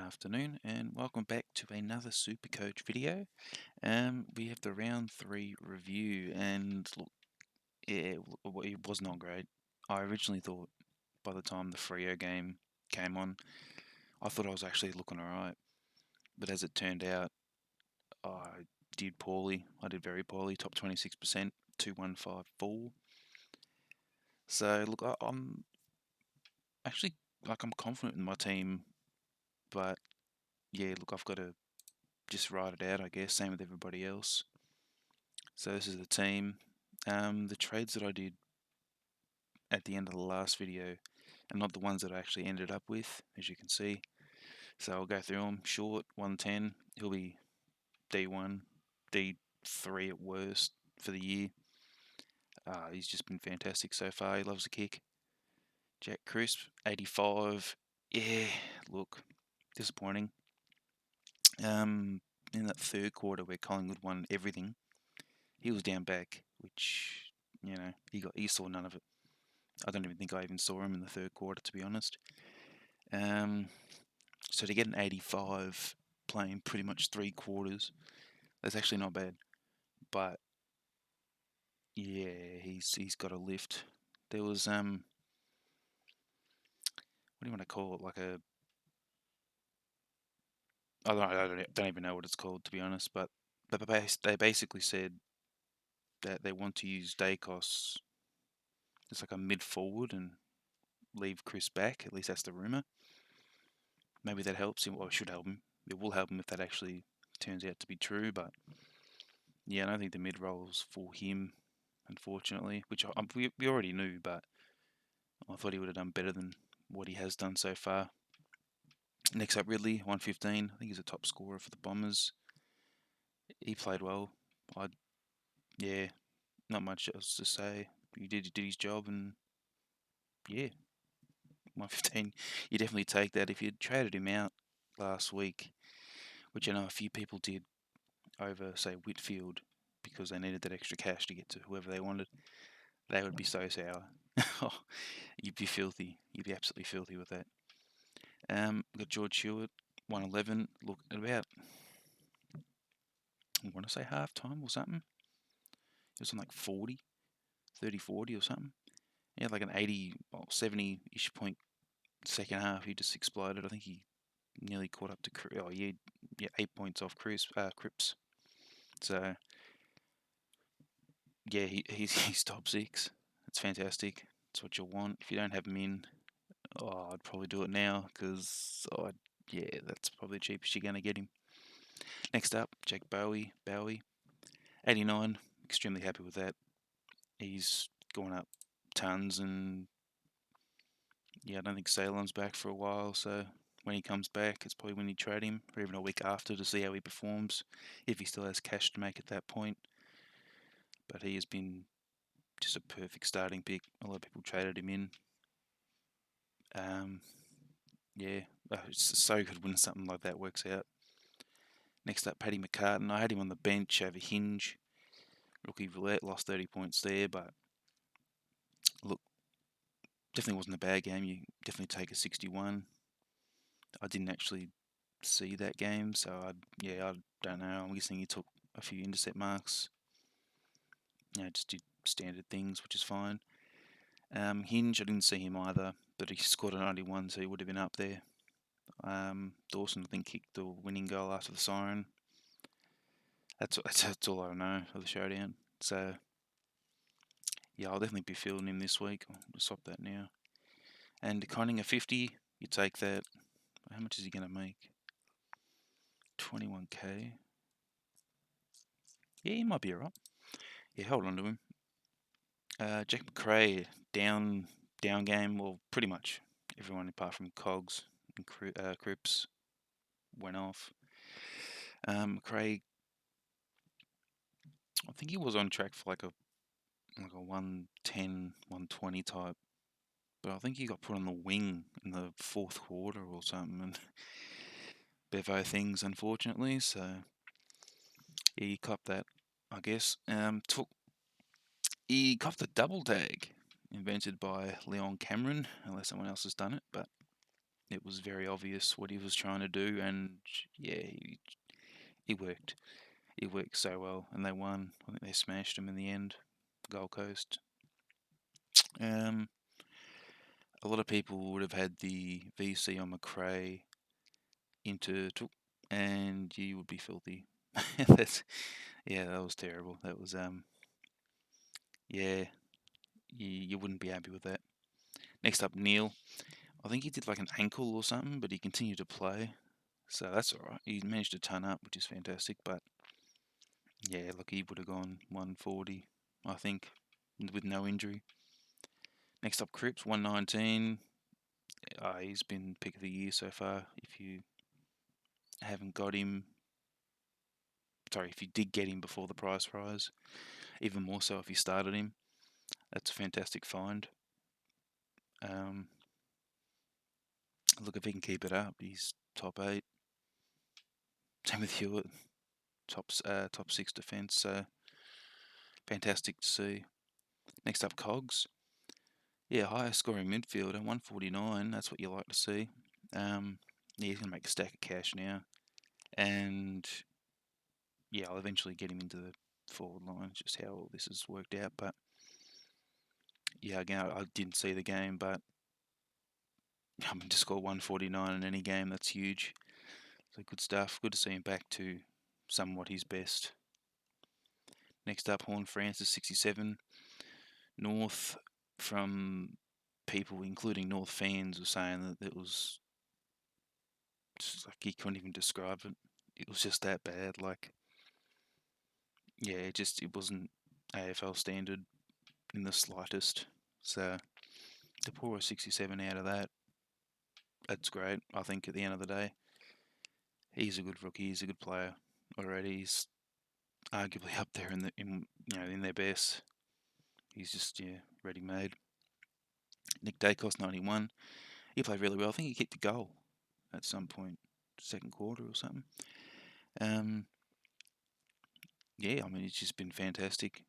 afternoon, and welcome back to another Supercoach video. We have the round 3 review, and look, yeah, it was not great. I originally thought by the time the Freo game came on, I thought I was actually looking alright, but as it turned out, I did poorly. I did very poorly, top 26%, 2154. So look, I'm actually I'm confident in my team, but yeah, look, I've got to just ride it out, I guess. Same with everybody else. So this is the team. The trades that I did at the end of the last video are not the ones that I actually ended up with, as you can see. So I'll go through them. Short, 110. He'll be D1, D3 at worst for the year. He's just been fantastic so far. He loves the kick. Jack Crisp, 85. Yeah, look, disappointing. In that third quarter where Collingwood won everything, he was down back, which, he saw none of it. I don't even think I even saw him in the third quarter, to be honest. So to get an 85 playing pretty much 3 quarters, that's actually not bad. But yeah, he's got a lift. There was what do you want to call it? Like a I don't even know what it's called, to be honest. But they basically said that they want to use Dacos as like a mid forward and leave Chris back. At least that's the rumor. Maybe that helps him, or should help him. It will help him if that actually turns out to be true. But yeah, I don't think the mid role's for him, unfortunately. Which we already knew, but I thought he would have done better than what he has done so far. Next up, Ridley, 115. I think he's a top scorer for the Bombers. He played well. Yeah, not much else to say. He did his job, and yeah, 115. You definitely take that. If you'd traded him out last week, which I know a few people did over, say, Whitfield, because they needed that extra cash to get to whoever they wanted, they would be so sour. You'd be filthy. You'd be absolutely filthy with that. We've got George Hewitt, 111. Look, at about, I want to say half time or something. It was on like 40, 30, 40 or something. He had like an 80, 70-ish point second half. He just exploded. I think he nearly caught up to, 8 points off Cripps. So, yeah, he's top 6. It's fantastic. It's what you'll want. If you don't have him in, I'd probably do it now because, that's probably the cheapest you're going to get him. Next up, Jack Bowie, 89. Extremely happy with that. He's gone up tons, and yeah, I don't think Salon's back for a while, so when he comes back, it's probably when you trade him, or even a week after to see how he performs, if he still has cash to make at that point. But he has been just a perfect starting pick. A lot of people traded him in. It's so good when something like that works out. Next up, Paddy Mccartney. I had him on the bench over Hinge. Rookie roulette, lost 30 points there, but look, definitely wasn't a bad game. You definitely take a 61. I didn't actually see that game, so I don't know. I'm guessing he took a few intercept marks. Just did standard things, which is fine. Hinge, I didn't see him either, but he scored a 91, so he would have been up there. Dawson, I think, kicked the winning goal after the siren. That's all I know of the showdown. So, yeah, I'll definitely be fielding him this week. I'll stop that now. And Conning a 50, you take that. How much is he going to make? 21k. Yeah, he might be alright. Yeah, hold on to him. Jack McRae, down game. Well, pretty much everyone apart from Cogs and Cripps went off. McRae, I think he was on track for like a 110, 120 type, but I think he got put on the wing in the fourth quarter or something, and Bevo things, unfortunately. So he copped that, I guess. He copped the double tag invented by Leon Cameron, unless someone else has done it, but It was very obvious what he was trying to do, and yeah, it worked. It worked so well, and they won. I think they smashed them in the end, Gold Coast. Um, a lot of people would have had the VC on McRae into Took, and you would be filthy. That's yeah, that was terrible. That was yeah, you wouldn't be happy with that. Next up, Neil. I think he did like an ankle or something, but he continued to play, so that's all right. He managed to ton up, which is fantastic. But yeah, look, he would have gone 140, I think, with no injury. Next up, Cripps, 119. He's been pick of the year so far. If you haven't got him, sorry, if you did get him before the price rise, even more so if you started him, that's a fantastic find. Um, look, if he can keep it up, he's top 8. Same with Hewitt, top 6 defence. So fantastic to see. Next up, Cogs. Yeah, highest scoring midfielder, 149. That's what you like to see. Yeah, he's gonna make a stack of cash now, and yeah, I'll eventually get him into the forward line. It's just how all this has worked out. But yeah, again, I didn't see the game, but I mean, to score 149 in any game, that's huge. So good stuff. Good to see him back to somewhat his best. Next up, Horn Francis, 67. North, from people, including North fans, were saying that it was just like he couldn't even describe it. It was just that bad. Like, yeah, it wasn't AFL standard in the slightest. So to pour a 67 out of that, that's great. I think at the end of the day, he's a good rookie. He's a good player already. He's arguably up there in their best. He's just ready made. Nick Dacos, 91. He played really well. I think he kicked a goal at some point, second quarter or something. Yeah, I mean, it's just been fantastic.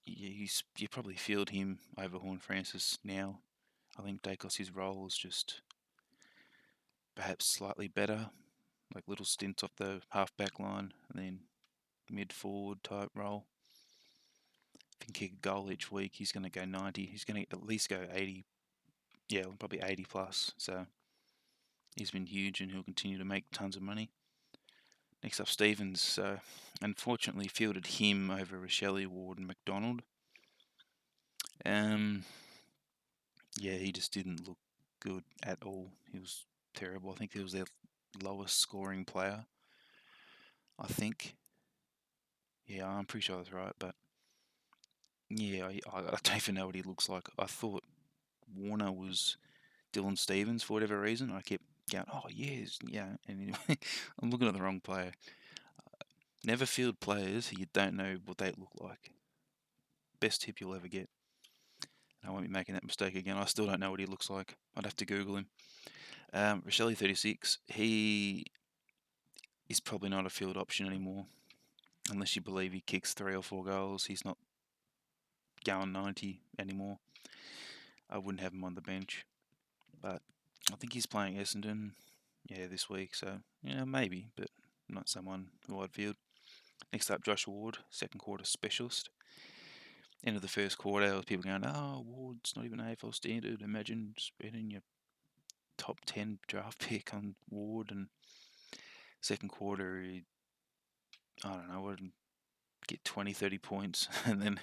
You probably field him over Horn Francis now. I think Dacos, his role is just perhaps slightly better, like little stints off the half back line and then mid forward type role. If he can kick a goal each week, he's going to go 90. He's going to at least go 80. Yeah, probably 80 plus. So he's been huge and he'll continue to make tons of money. Next up, Stevens. Unfortunately, fielded him over Rochelle, Ward, and McDonald. Yeah, he just didn't look good at all. He was terrible. I think he was their lowest scoring player. I think. Yeah, I'm pretty sure that's right. But yeah, I don't even know what he looks like. I thought Warner was Dylan Stevens for whatever reason. I kept going, oh yes, yeah. And anyway, I'm looking at the wrong player. Never field players who you don't know what they look like. Best tip you'll ever get. I won't be making that mistake again. I still don't know what he looks like. I'd have to Google him. Rochelle, 36. He is probably not a field option anymore. Unless you believe he kicks 3 or 4 goals. He's not going 90 anymore. I wouldn't have him on the bench. But I think he's playing Essendon, this week. So, maybe, but not someone who I'd field. Next up, Josh Ward, second quarter specialist. End of the first quarter, there was people going, oh, Ward's not even AFL standard. Imagine spending your top 10 draft pick on Ward. And second quarter, I don't know, wouldn't get 20, 30 points. And then,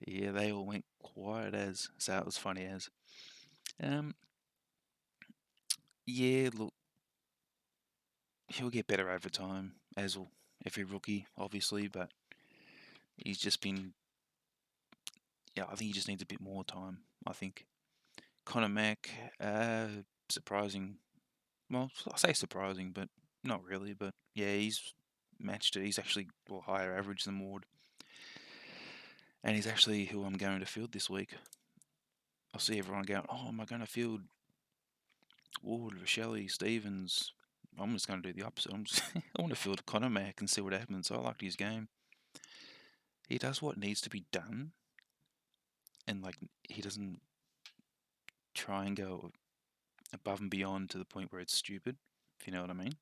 yeah, they all went quiet as. So it was funny as. Yeah, look, he'll get better over time, as will every rookie, obviously, but he's just been, I think he just needs a bit more time, I think. Connor Mack, surprising. Well, I say surprising, but not really. But yeah, he's matched it. He's actually higher average than Ward. And he's actually who I'm going to field this week. I'll see everyone going, oh, am I going to field Ward, Rochelle, Stevens? I'm just going to do the opposite. I want to field Connor Mack and see what happens. I liked his game. He does what needs to be done. And he doesn't try and go above and beyond to the point where it's stupid, if you know what I mean.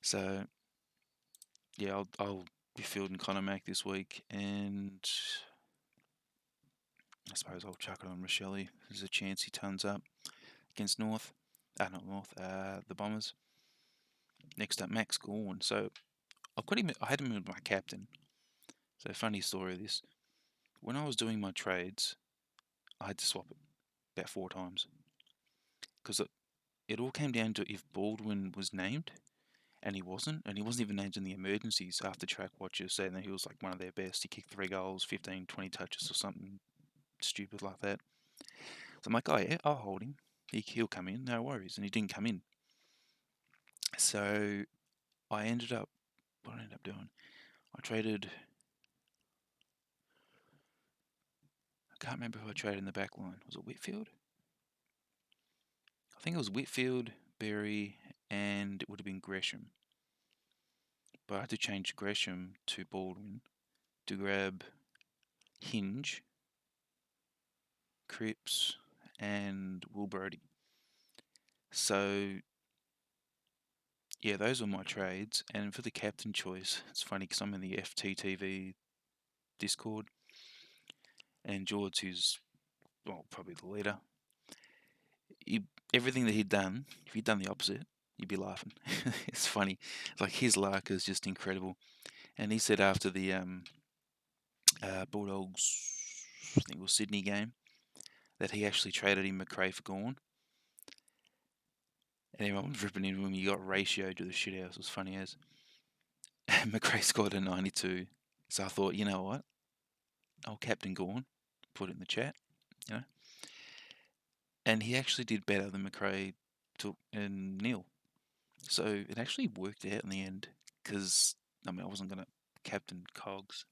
So yeah, I'll be fielding Connor Mack this week, and I suppose I'll chuck it on Rochelle. There's a chance he turns up against North. Not North. The Bombers. Next up, Max Gorn. So I've got him. I had him as my captain. So funny story of this. When I was doing my trades, I had to swap it about 4 times because it all came down to if Baldwin was named, and he wasn't even named in the emergencies after track watchers saying that he was like one of their best. He kicked 3 goals, 15, 20 touches or something stupid like that. So I'm like, oh yeah, I'll hold him. He'll come in, no worries. And he didn't come in. So what I ended up doing, I traded, I can't remember who I traded in the back line. Was it Whitfield? I think it was Whitfield, Berry, and it would have been Gresham. But I had to change Gresham to Baldwin to grab Hinge, Cripps, and Will Brody. So yeah, those were my trades. And for the captain choice, it's funny because I'm in the FTTV Discord, and George, who's probably the leader, everything that he'd done, if he'd done the opposite, you'd be laughing. It's funny. Like his luck is just incredible. And he said after the Bulldogs, I think it was Sydney game, that he actually traded him McRae for Gorn. And everyone was ripping into him. He got ratioed to the shithouse. It was funny as. And McRae scored a 92. So I thought, you know what? I'll captain Gorn. Put it in the chat, you know. And he actually did better than McRae took and Neil. So it actually worked out in the end because, I mean, I wasn't going to captain Cogs.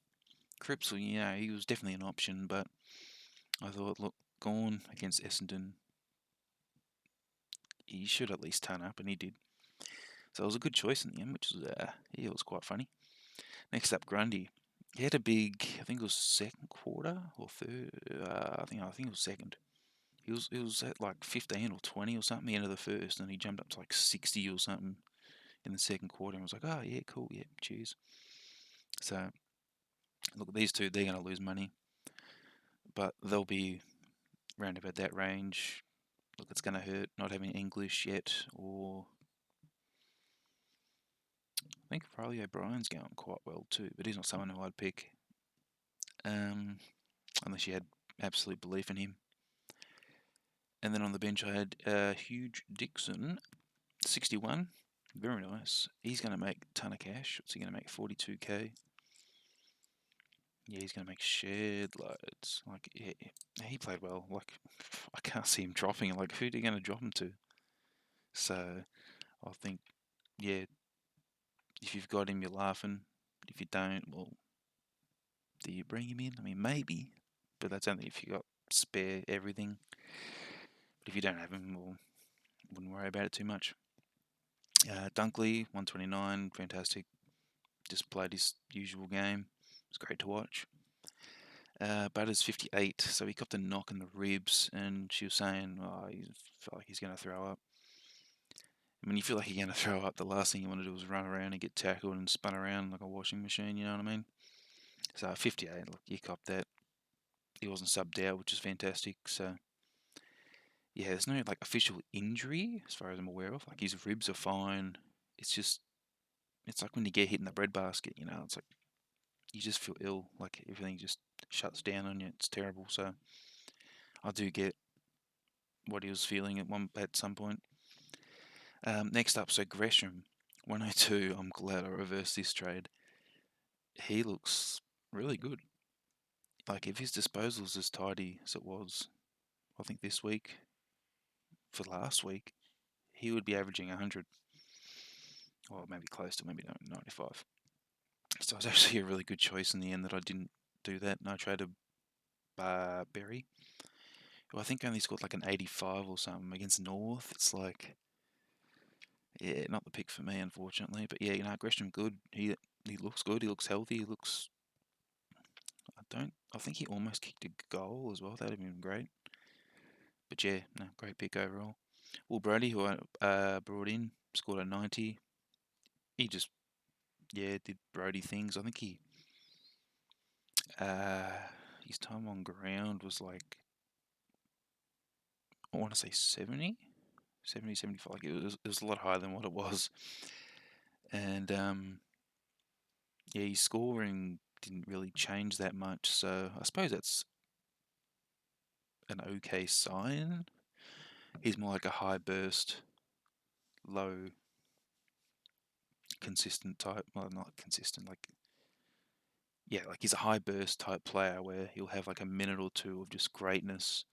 Cripps, he was definitely an option, but I thought, look, Gorn against Essendon, he should at least turn up, and he did. So it was a good choice in the end, which was, it was quite funny. Next up, Grundy. He had a big, I think it was second quarter or third. I think it was second. He was at like 15 or 20 or something the end of the first, and he jumped up to like 60 or something in the second quarter, and was like, oh yeah, cool, yeah, cheers. So look, these two, they're going to lose money, but they'll be round about that range. Look, it's going to hurt not having English yet, or I think Riley O'Brien's going quite well too, but he's not someone who I'd pick unless you had absolute belief in him. And then on the bench I had Huge Dixon, 61, very nice. He's going to make a ton of cash. What's he going to make? 42k. Yeah, he's going to make shed loads. Like, yeah, he played well. Like, I can't see him dropping it. Like, who are you going to drop him to? So, I think, yeah, if you've got him, you're laughing. If you don't, well, do you bring him in? I mean, maybe, but that's only if you got spare everything. But if you don't have him, well, wouldn't worry about it too much. Dunkley, 129, fantastic. Just played his usual game. It was great to watch. Butters 58, so he got the knock in the ribs, and she was saying, he felt like he's going to throw up. When you feel like you're going to throw up, the last thing you want to do is run around and get tackled and spun around like a washing machine, you know what I mean? So 58, look, you copped that. He wasn't subbed out, which is fantastic. So yeah, there's no like official injury as far as I'm aware of. Like his ribs are fine. It's like when you get hit in the breadbasket, it's like you just feel ill. Like everything just shuts down on you. It's terrible. So I do get what he was feeling at some point. Next up, so Gresham, 102. I'm glad I reversed this trade. He looks really good. Like if his disposal's as tidy as it was, I think this week for last week, he would be averaging 100. Or maybe close to maybe 95. So it was actually a really good choice in the end that I didn't do that, and I traded Berry, who I think only scored like an 85 or something against North. It's like, yeah, not the pick for me, unfortunately. But yeah, Gresham good. He looks good. He looks healthy. He looks. I think he almost kicked a goal as well. That'd have been great. But yeah, no, great pick overall. Well, Brody, who I brought in, scored a 90. He just, yeah, did Brody things. I think uh, his time on ground was like, I want to say 70, 70, 75. Like it was a lot higher than what it was. And yeah, his scoring didn't really change that much. So I suppose that's an okay sign. He's more like a high burst, low, consistent type. Well, not consistent, like, yeah, like he's a high burst type player where he'll have like a minute or two of just greatness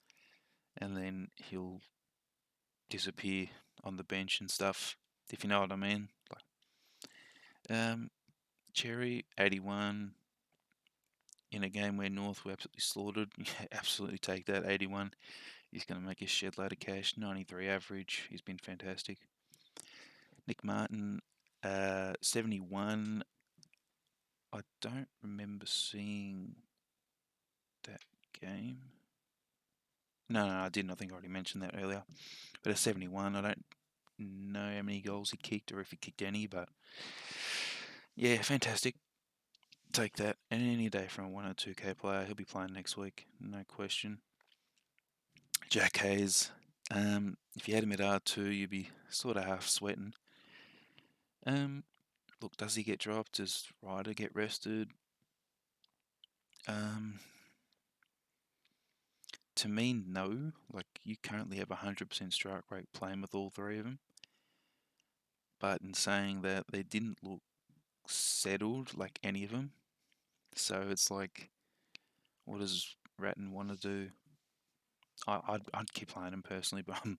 and then he'll disappear on the bench and stuff, if you know what I mean. Cherry, 81, in a game where North were absolutely slaughtered. Yeah, absolutely take that, 81. He's going to make a shed load of cash, 93 average. He's been fantastic. Nick Martin, 71. I don't remember seeing that game. No, I didn't. I think I already mentioned that earlier. But a 71, I don't know how many goals he kicked or if he kicked any, but yeah, fantastic. Take that any day from a 1 or 2K player. He'll be playing next week, no question. Jack Hayes, if you had him at R2, you'd be sort of half sweating. Look, does he get dropped? Does Ryder get rested? To me, no. Like, you currently have a 100% strike rate playing with all three of them. But in saying that, they didn't look settled like any of them. So it's like, what does Ratton want to do? I'd keep playing him personally, but I'm,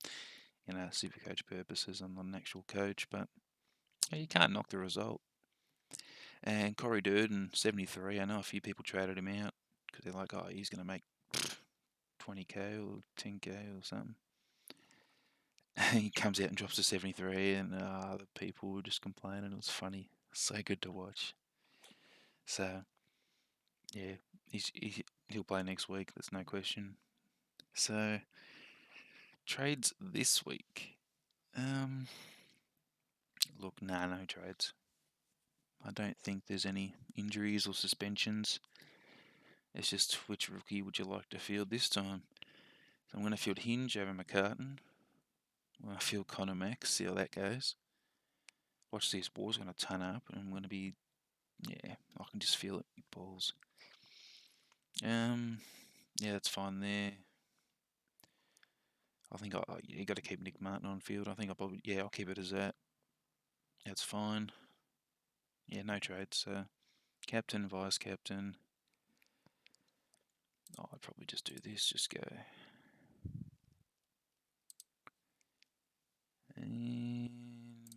Supercoach purposes. I'm not an actual coach, but you can't knock the result. And Corey Durden, 73. I know a few people traded him out because they're like, oh, he's going to make 20K or 10K or something. And he comes out and drops to 73, and the people were just complaining. It was funny. So good to watch. So, yeah, he'll play next week. There's no question. So, trades this week. Look, no trades. I don't think there's any injuries or suspensions. It's just which rookie would you like to field this time? So I'm going to field Hinge over McCartney. I'm going to field Connor Max, see how that goes. Watch these balls going to ton up, and I'm going to be, yeah, I can just feel it, big balls. Yeah, that's fine there. I think you got to keep Nick Martin on field. I think I'll keep it as that. That's fine. Yeah, no trades. So, captain, vice captain. Oh, I'd probably just do this. Just go. And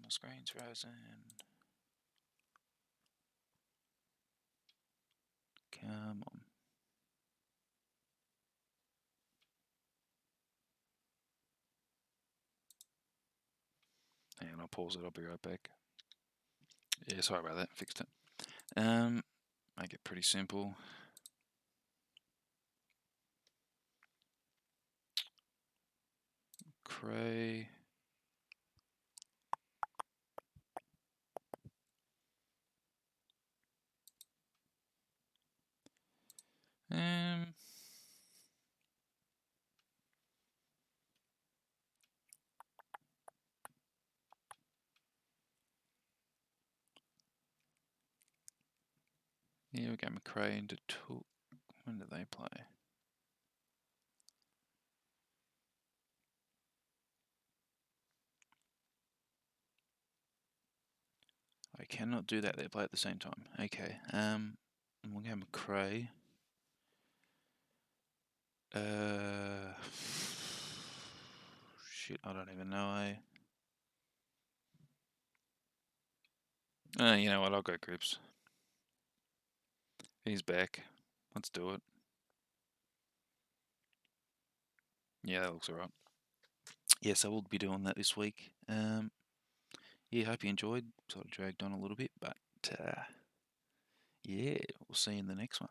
my screen's frozen. Come on. Hang on, I'll pause it. I'll be right back. Yeah, sorry about that. Fixed it. Make it pretty simple. Cray. Here we go, McRae into two. When do they play? I cannot do that. They play at the same time. Okay. We'll go McRae. Shit, I don't even know. You know what? I'll go Grips. He's back. Let's do it. Yeah, that looks alright. Yes, I will be doing that this week. Yeah, hope you enjoyed. Sort of dragged on a little bit, but yeah, we'll see you in the next one.